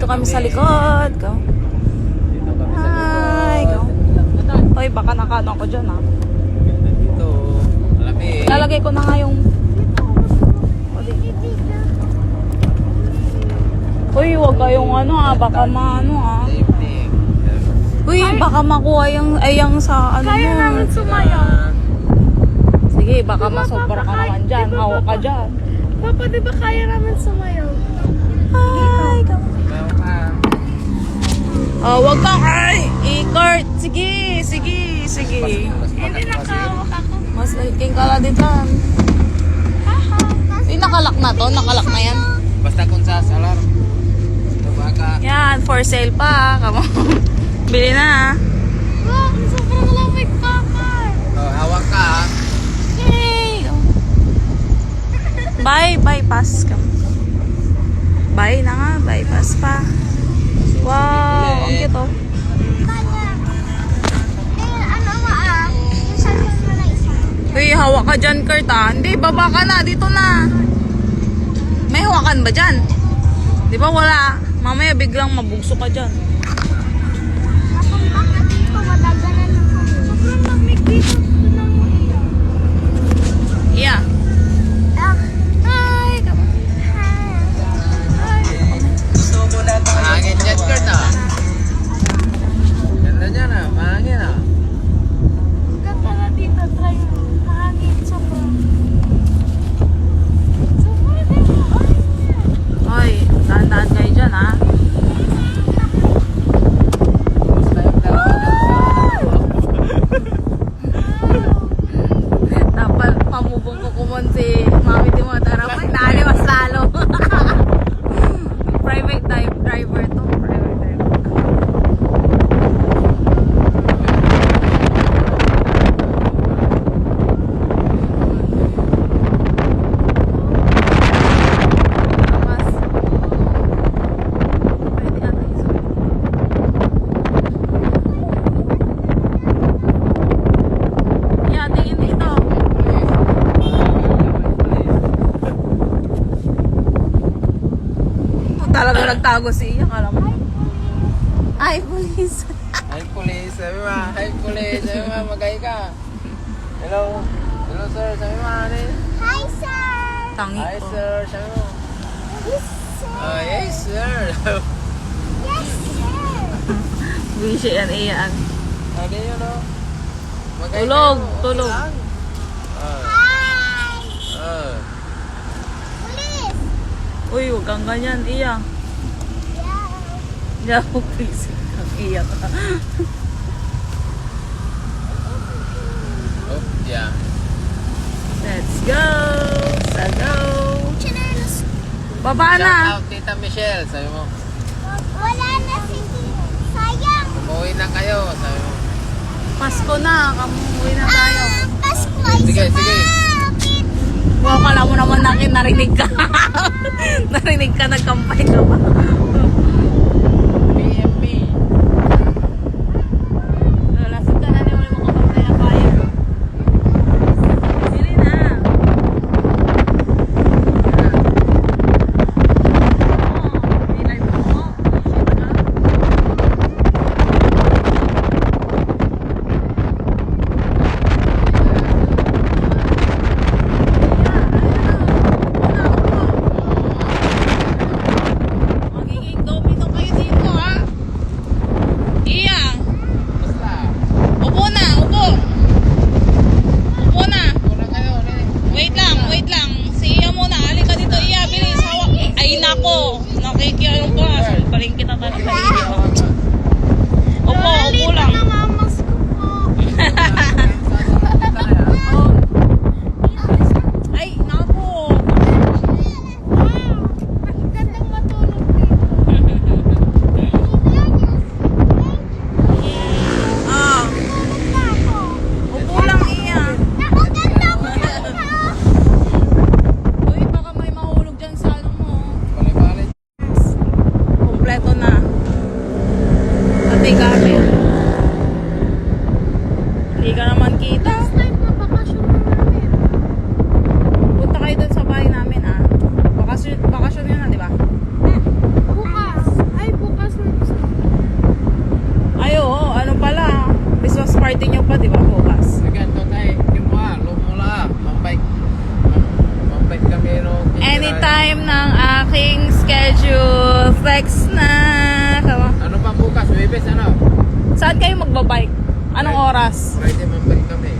kami sa likod. Go. Dito kami sa Hi. Go. Hoy, baka nakano ako dyan ah. Dito. Malamig. Lalagay ko na nga yung... Uy, wag kayong ano ah, baka maano ah. Safety. Uy, baka makuha yung ayang sa ano Kaya mo. namin sumayaw. Sige, baka masobra ka naman dyan. Hawak ka dyan. Papa, di ba kaya namin sumayaw? Hi. Go. Meron ka. Oh, wag kang ay! I-cart! Sige, sige, sige. Hindi nakahawak ako. Mas liking ka lang dito. Uy, nakalak na to. Nakalak na yan. Basta kung sa alarm. Ito baka. Yan, for sale pa. Come on. Bili na. Wow, sobrang lamig, Papa. Oh, hawak ka ha. Yay! Bye, bypass. Come. Bye na nga, bypass pa. Wow, ang cute oh. Uy, hawak ka dyan, Kurt ah. Hindi, baba ka na. Dito na. May hawakan ba dyan? Di ba wala? Mamaya biglang mabugso ka dyan. Sobrang lamig dito. Tignan mo, Iya. Yeah. Hi. Come on. Mahangin dyan, Kurt ah. Ganda dyan ah. Mahangin ah. Ganda na dito, try mo. Hangin, sobrang. Sobrang dito. Hoy, dahan-dahan kayo dyan ha. Basta yung dalawa dyan sa... Tapal, pamubong ko kumon si Mami Timotara. Ay, naaliwas lalo. Private driver to. Private driver. Mas. Pwede ata iso. Yeah, tingin dito. Talaga nagtago si Iyak, alam mo. Ay, police. Hi police, sabi mo. Hi police, sabi mo. Magay ka. Hello. Hello sir, sabi mo. Ano yun? Hi, sir. Tangi Hi ko. sir, sabi mo. Yes, sir. Oh yes sir. Yes, sir. Busy yan, Iyan. Ano yun o? Magay Tulog, kayo. Okay tulog. lang. Hi. Police. Uy, huwag kang ganyan, Iyan. Yeah. Hindi ako busy kang Iyan. Oh, yeah. Let's go! Let's go! Chinelas. Baba Shout na! out Tita Michelle, sabi mo. Wala na si sayang. Umuwi na kayo, sabi mo. Pasko na, kamuwi na tayo. Pasko ay Sige, sige. sumapit. Wow, kala mo naman narinig ka. Narinig ka, nagkampay ka pa. PMP. Lasig ka na niyo mo kapag na fire. Sili na. May live mo. Shit ka. Magiging domino kayo dito ha. Iya. Basta. Upo na, upo. Upo na. Una kayo, rin. Wait lang. Si Iya muna. Halika dito, Iya. Bilis, hawak. Ay, nako. Nakikialam pa. Paling kita talaga, Iya. Upo lang. Namamas ko po. Ay, nako. Gandang matulog dito. Ah, upo lang, Iya. Nakaganda ko na. Uy, baka may mahulog dyan sa ano mo. Balik-balik. Kompleto na. flex na. Ano pa bukas? Webes, ano? Saan kayo magbabike? Anong oras? Friday, mambalik kami.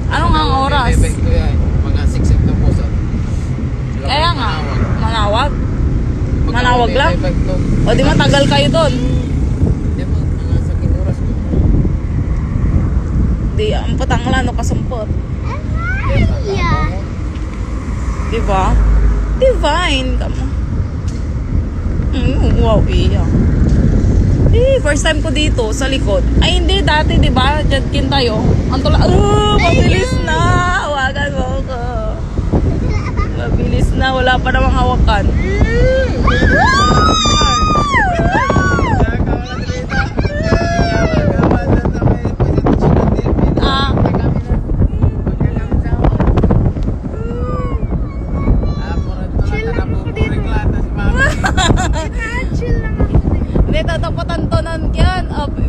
Anong ang oras? Bike ko yan. Mga 6 na po sa... Kaya nga, Manawag. Manawag. Manawag lang? Bike ko. O di matagal kayo doon. Hindi mo, mga sakin oras ko. Di, ang patangla, no, kasumpot. Yeah. Diba? Divine ka mo. Wow, iya. First time ko dito sa likod. Ay, hindi, dati, diba? Jadkin tayo. Ang tula, mabilis na. Hawakan mo ako. Mabilis na, wala pa namang hawakan. Ah, Chill lang ako. hindi, tatapatan to nan yan.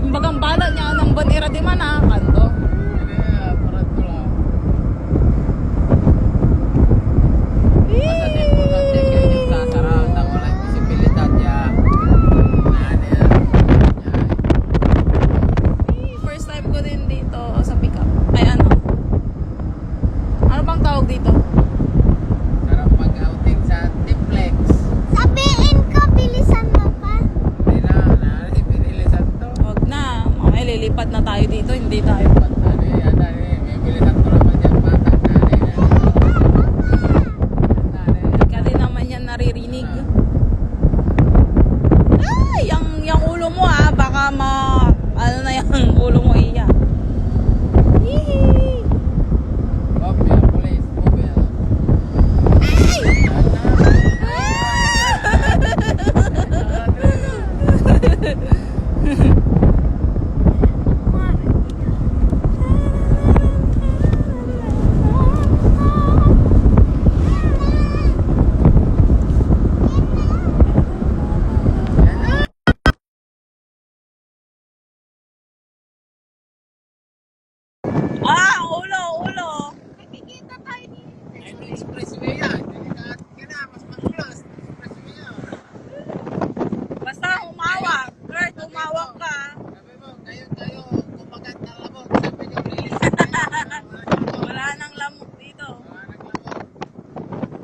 Bagang bala niya ng banira di man ha. Kanto. First time ko din dito sa pickup. Ay, ano? Ano bang tawag dito? Sabihin ko, bilisan mo pa. Wag na. Mamaya lilipad na tayo dito. Hindi tayo. Hindi ka din naman yan naririnig. Ay, yung ulo mo ha. Baka ano na yung ulo mo iya. Hihi. Ulo. Nakikita tayo dito. Basta umawak. Kurt, umawak ka. Wala nang lamok dito.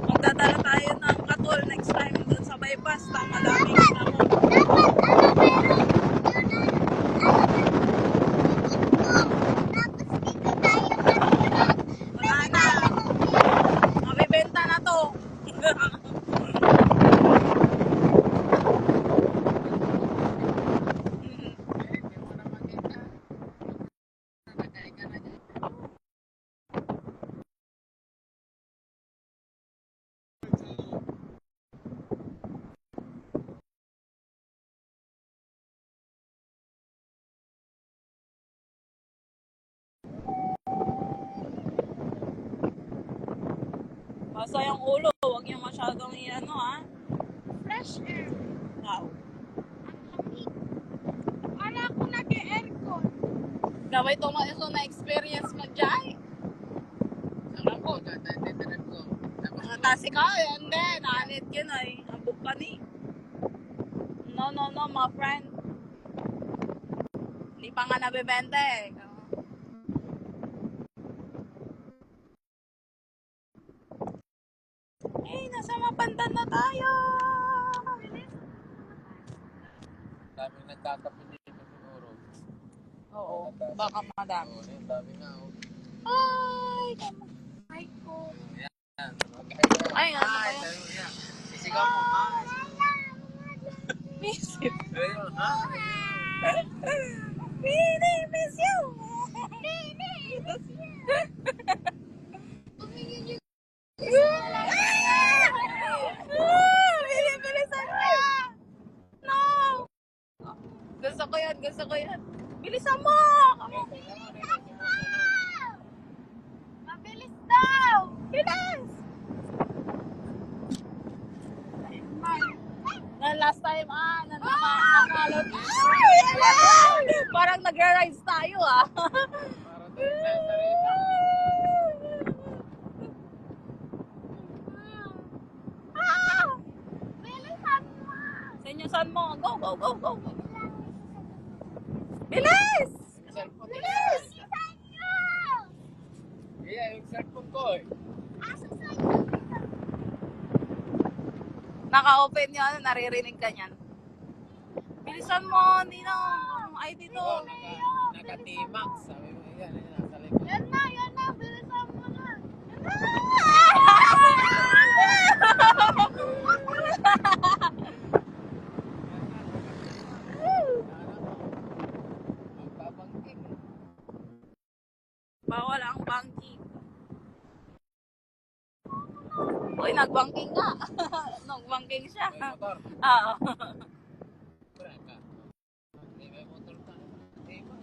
Magdadala tayo ng katol next time dun sa bypass. Tama daming lamok. Wala na. Mabibenta na to. Basta yung ulo, huwag niyo masyadong i-ano ha. Fresh air. Wow. Ang lamig. Para ako nag-aircon. Gaway ito na-experience mag-jay. Tasi ka, hindi. Naanit yun ay. Ambok ka ni. No, my friend. Hindi pa nga nabibenta eh. Nasa Mapandan na tayo. Daming nagtatapon dito siguro. Oo, baka madami. Dami nga. Ay, Ay ko. Ay, ano ba yan? Sisigaw mo, ha? Miss you. Ayun, ha? Mini, miss you. Bilisan mo. No. Gusto ko yan. Bilisan mo. Mabilis daw. Bilis. Last time, nakalot. Parang nag-rides tayo, Bilisan mo. Sa Linyasan mo. Go, go, go, go. Bilis! Cellphone ko Bilis! yan. Saan nyo? Iya, yung cellphone ko eh. Asa saan nyo? Naka-open niya, ano, naririnig ka niyan. Bilisan mo, Ninong. Ay, dito. Oo, naka-T-Max. Sabi mo, yan, nasa likod. Yan na. Bilisan mo na. Magpapangking. Bawal ang banking. Uy, nag-banking nga. Nag-banking siya. May motor. Oo. Wala ka. Hindi, may motor tayo. Hindi ba?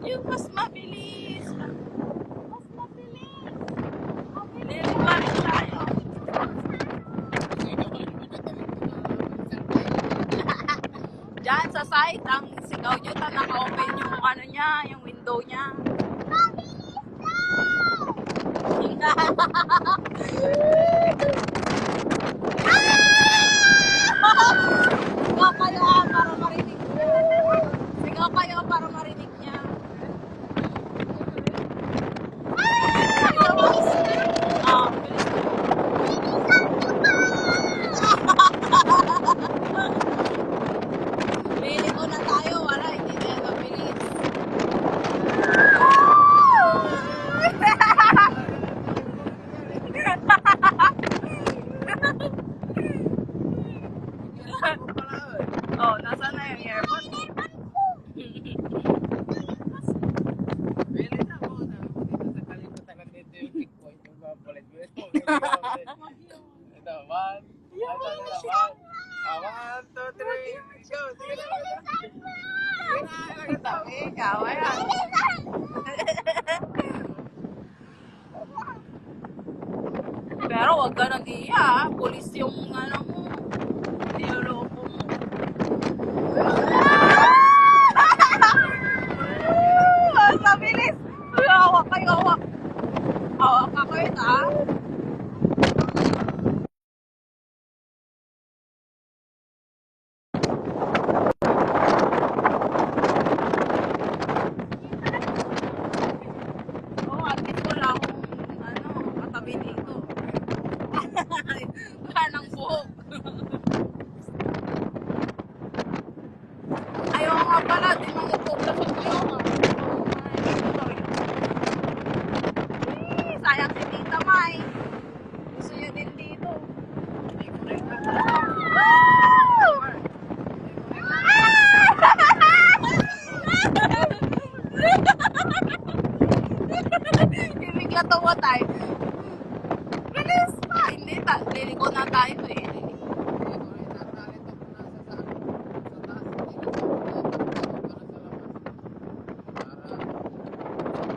Yung mas mabilis. Mas mabilis. Mabilis pa rin tayo. Kasi ikaw, ano magkatalit ko na cellphone? Diyan sa site, ang sigaw nyo, naka-open yung ano niya, yung window niya. Mabilis daw! Sigaw kayo para marinig niya. Sigaw kayo para marinig niya. Ah, bilis. Bili ko na tayo, wala, hindi na yan mabilis. Oh, nasa na yung airport? Pwede na mo. Sabi mo dito sa kalimutan na dito yung checkpoint. Yung papalit mo. Ito, one. Ito, one. One, two, three. Go. Sige na. Ikaw, ayan. Pero wag ka nang iya, pulis yung ano mo. Niloloko mo. Basta bilis. Hawak kayo, hawak. Hawak ka kayo, ha? Oo, at least wala akong, ano, katabi dito. Wala nang buhok. Ayaw nga pala, di mo nagpoplasyon kayo. Sayang si Tita Mai. Gusto niya din dito. Ibigla tawa tayo. Bilis pa. Hindi, liliko na tayo eh.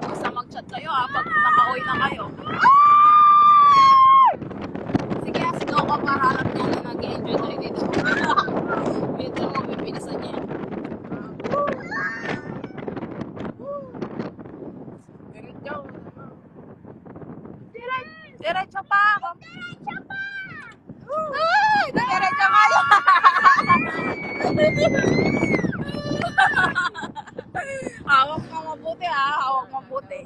Basta mag-chat kayo ha, pag naka-uwi na kayo. Sige, sigaw ka para alam niya na nag-enjoy tayo dito. Dito mo, pipilisan niya. Diretso pa! Diretso pa! Ay! Diretso pa yun! Hawak mo mabuti ha, hawak mabuti.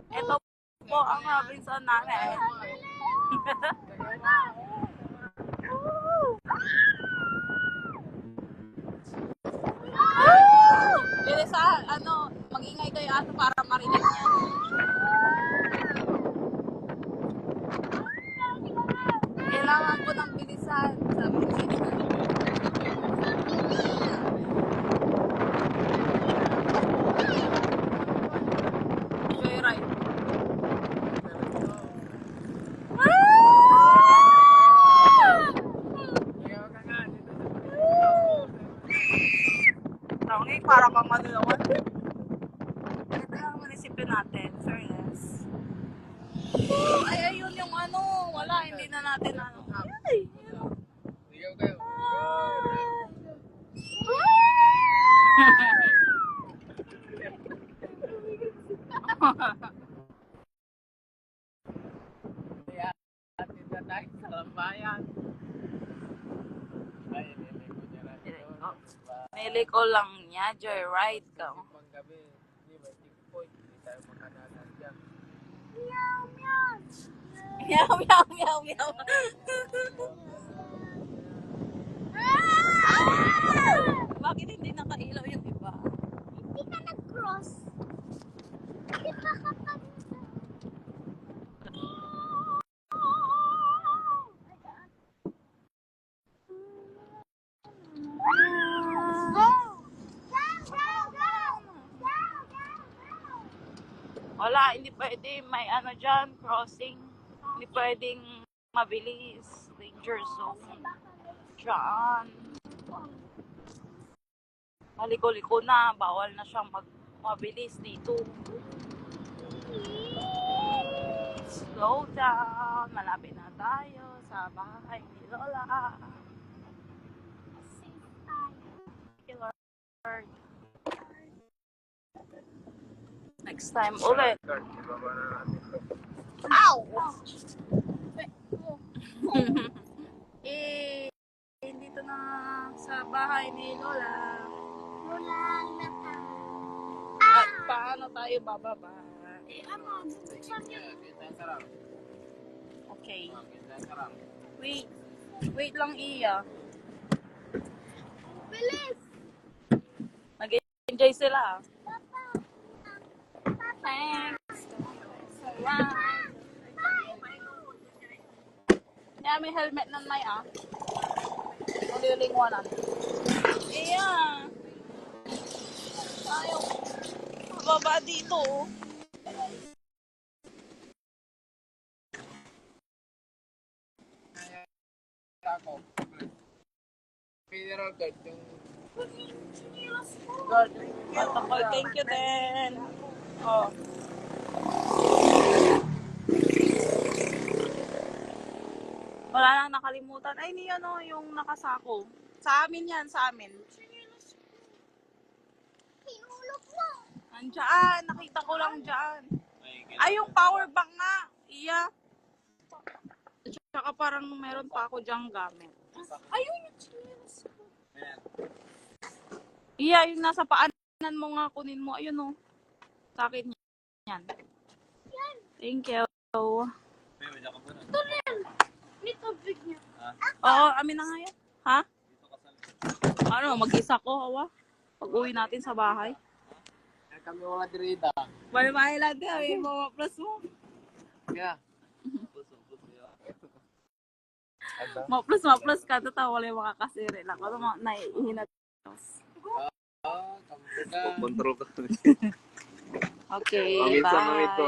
Ito po ang Robinson namin. Bilis ha, ano, mag-ingay kayo ato para marinig niya. Kailangan ko ng bilisan, sabi niya. Joyride. Tawag para kang madulawan. Ito ang munisipyo natin, fairness. Ay, ayun yung ano, wala, hindi na natin ano. Ay, Sigaw kayo. Kaya, atin na tayo sa lambayan. Ay, niligo niya na ito. Niliko lang niya, joyride ka. Pang gabi, hindi ba, checkpoint, hindi tayo makananan dyan. Meow, meow. Meow, meow, meow, meow. Bakit hindi nakailaw yung iba? Hindi ka nag-cross. Di ba kapag... Go! Go! Go! Go! Go! Go! Wala, hindi pwede. May ano dyan, crossing. Hindi pwedeng mabilis. Danger zone. Diyan. Maliko-liko na. Bawal na siyang mabilis dito. Slow down. Malapit na tayo sa bahay ni Lola. Safe tayo. Thank you, Lord. Next time ulit. Guard, ibaba na natin ito. Ow! Dito na sa bahay ni Lola. Wala na tayo. At paano tayo bababa? Ano? Bubuksan niyo. Kita yung sarang. Okay. Kita yung sarang. Wait. Wait lang, Iya. Bilis! Mag-enjoy sila. Papa! Thanks. Wow. Yeah, may helmet na may Malilingwanan. Iya. Tayo. Bababa dito. Ako. Mineral guard yung... Guard. Protocol. Thank you din. Oh. Wala nang nakalimutan. Ay, ni ano, yung nakasako. Sa amin yan, sa amin. Hinulog mo! Andiyan, nakita ko lang dyan. Ay, yung power bank nga. Iya. Tsaka parang meron pa ako dyang gamit. Ayun yung chinelas ko. Iya, yung nasa paanan mo nga, kunin mo. Ayun o. Sa akin yan. Yan! Thank you. Ito rin! Nito big niya. Oo, amin na nga yan. Ha? Ano, mag-isa ko, hawa. Pag uwi natin sa bahay. Kami wala dirita. Bye-bye lang din. May mga plus mo. Kaya. Ma-plus ka. Tatawa lang yung makakasiri lang. Ano mga naihinat. Kamu ka. Kontrol ka. Okay, Paminsan ng bye. ito.